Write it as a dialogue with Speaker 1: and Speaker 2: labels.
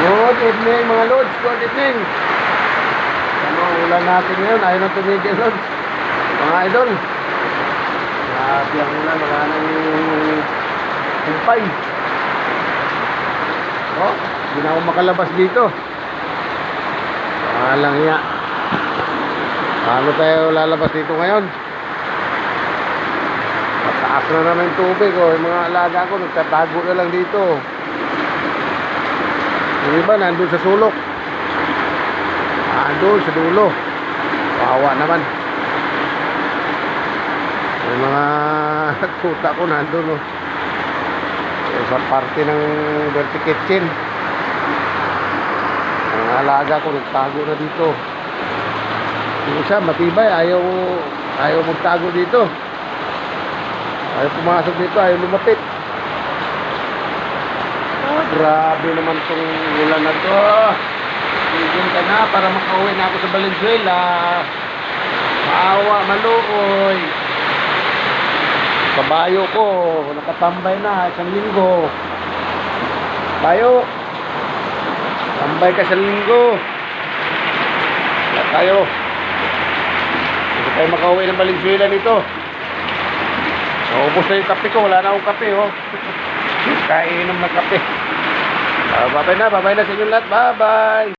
Speaker 1: Good evening mga Lods, good evening. Ano ulan natin ngayon, ayaw na tumigil Lods. Mga idol. Grabe ang ulan, wala nang kumpay. Oh, hindi na ako makalabas dito. Walang hiya. Paano tayo lalabas dito ngayon? Mataas na naman yung tubig oh. Yung mga alaga ko nagtatago na lang dito. Yung iba nandun sa sulok, nandun sa dulo. Kawawa naman. Yung mga tuta ko nandun oh. Sa parte ng dirty kitchen. Ang alaga ko nagtago na dito. Yung isa matibay, ayaw magtago dito. Ayaw pumasok dito, ayaw lumapit. Grabe naman tong ulan na to. Tigil ka na para makauwi na ako sa Valenzuela. Maawa, maluoy. Kabayo ko, nakatambay na isang linggo. Bayo, tambay ka sa linggo. Wala tayo. Hindi tayo makauwi ng Valenzuela nito. Naubos na yung kape ko, wala na akong kape oh. Kainom ng kape. Babay na sa inyo lahat. Bye-bye.